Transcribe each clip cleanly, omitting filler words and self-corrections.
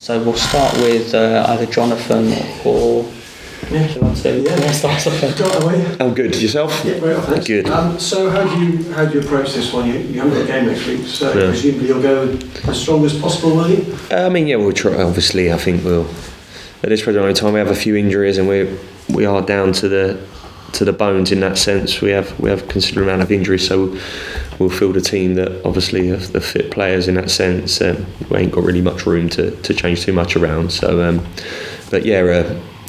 So we'll start with either Jonathan or... Yeah. Do you want to start something? I'm good. Yourself? Yeah, very well, thanks. Good. So how do you approach this one? You haven't got a game next week, so presumably you'll go as strong as possible, will you? We'll try. Obviously, I think we'll. At this present time, we have a few injuries, and we are down to the bones in that sense. We have a considerable amount of injuries, so we'll field a team that obviously have the fit players in that sense. We ain't got really much room to change too much around. So,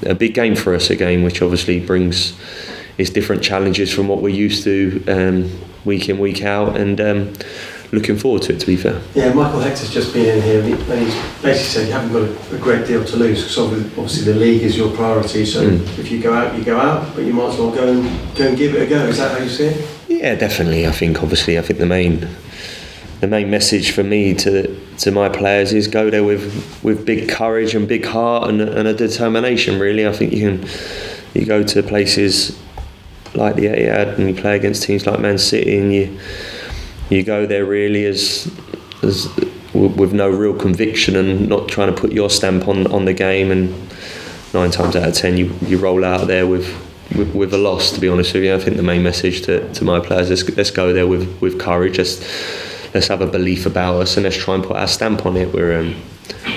a big game for us, a game which obviously brings its different challenges from what we're used to week in, week out, and looking forward to it, to be fair. Yeah, Michael Hector's just been in here and he's basically said you haven't got a great deal to lose, because obviously the league is your priority, so if you go out, you go out, but you might as well go and give it a go. Is that how you see it? Yeah, definitely. I think the main message for me to my players is go there with big courage and big heart and a determination, really. I think you go to places like the Etihad and you play against teams like Man City, and you go there really as with no real conviction and not trying to put your stamp on the game, and 9 times out of 10 you roll out there with a loss, to be honest with you. I think the main message to my players is let's go there with courage. Let's have a belief about us and let's try and put our stamp on it. We're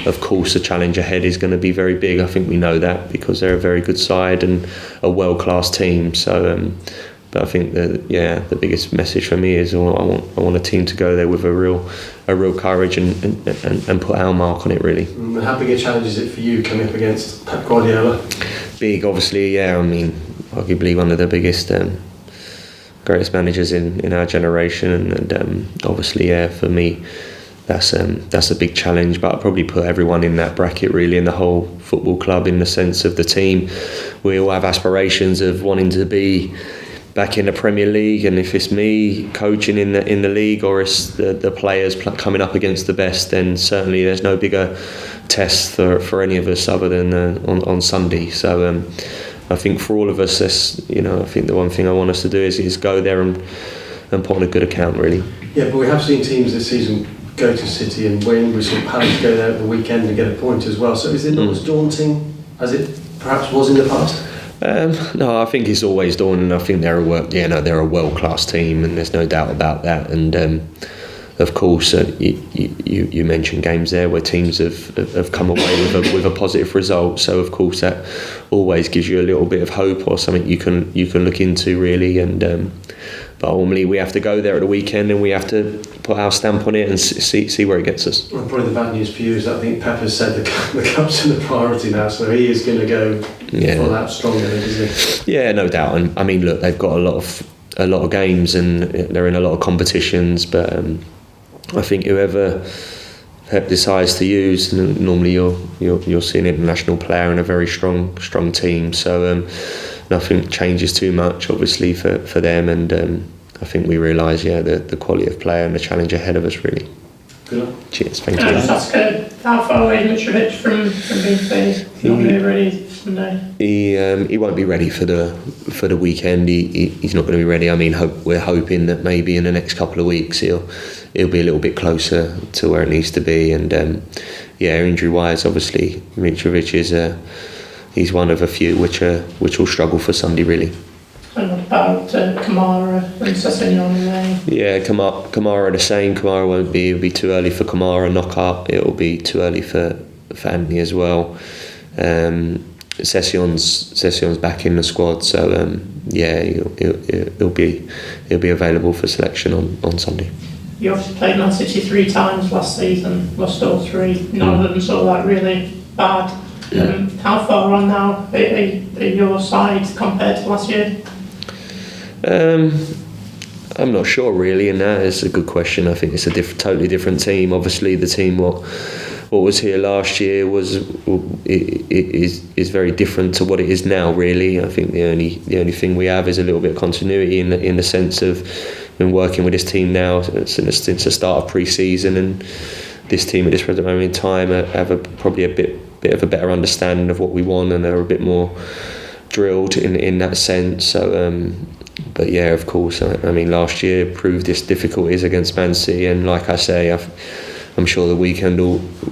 of course the challenge ahead is going to be very big. I think we know that because they're a very good side and a world-class team. So but I think the biggest message for me is I want a team to go there with a real courage and put our mark on it, really. How big a challenge is it for you coming up against Pep Guardiola? Big, obviously. Yeah, I mean, arguably one of the biggest greatest managers in our generation, and obviously, for me, that's a big challenge. But I'd probably put everyone in that bracket, really, in the whole football club, in the sense of the team. We all have aspirations of wanting to be back in the Premier League, and if it's me coaching in the league, or it's the players coming up against the best, then certainly there's no bigger test for any of us other than on Sunday. So I think for all of us, I think the one thing I want us to do is go there and put on a good account, really. Yeah, but we have seen teams this season go to City and win. We saw Palace go there at the weekend and get a point as well. So is it not as daunting as it perhaps was in the past? No, I think it's always daunting. I think they're a world-class team, and there's no doubt about that. And of course, you mentioned games there where teams have come away with a positive result. So of course that always gives you a little bit of hope, or something you can look into, really. And but ultimately we have to go there at the weekend and we have to put our stamp on it and see where it gets us. Well, probably the bad news for you is that I think Pep has said the cup's the priority now, so he is going to go full out strong, isn't he? Yeah, no doubt. And I mean, look, they've got a lot of games and they're in a lot of competitions, but I think whoever Pep decides to use, normally you'll see an international player and a very strong team. So nothing changes too much, obviously, for them. And I think we realise, the quality of player and the challenge ahead of us, really. Good luck. Cheers, thank you. That's good. How far away is Mitrovic from being played? He's not going to be ready Sunday. He won't be ready for the weekend. He's not going to be ready. I mean, we're hoping that maybe in the next couple of weeks he'll be a little bit closer to where it needs to be. And injury wise, obviously Mitrovic he's one of a few which will struggle for Sunday, really. And what about Kamara and Sessegnon? Yeah, Kamara the same. Kamara won't be. It'll be too early for Kamara. Knock up. It'll be too early for Anthony as well. Session's back in the squad, so he'll be available for selection on Sunday. You obviously played Man City 3 times last season, lost all 3. None of them saw that really bad. How far on now are your side compared to last year? I'm not sure, really, and that is a good question. I think it's a totally different team. Obviously, the team what was here last year is very different to what it is now, really. I think the only thing we have is a little bit of continuity in the sense of been working with this team now since the start of pre-season, and this team at this present moment in time have probably a bit of a better understanding of what we want, and they're a bit more drilled in that sense. So but yeah, of course, I mean, last year proved its difficulties against Man City, and like I say, I'm sure the weekend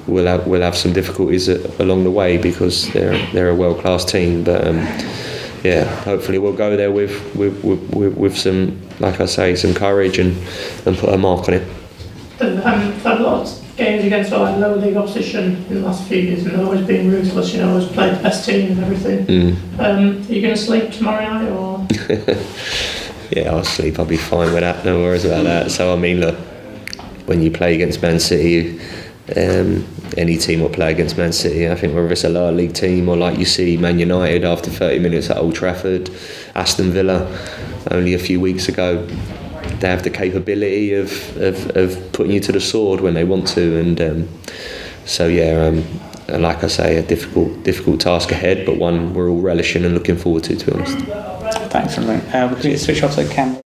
will have some difficulties along the way, because they're a world class team. But hopefully we'll go there with some, like I say, some courage and put a mark on it. They've had a lot of games against all low league opposition in the last few years, and they've always been ruthless. Always played the best team and everything. Are you going to sleep tomorrow night, or? Yeah, I'll sleep. I'll be fine with that. No worries about that. So I mean, look, when you play against Man City, any team will play against Man City. I think whether it's a lower league team or, like you see, Man United after 30 minutes at Old Trafford, Aston Villa only a few weeks ago, they have the capability of putting you to the sword when they want to. And like I say, a difficult task ahead, but one we're all relishing and looking forward to be honest. Thanks, everyone. We're going to switch off the camera.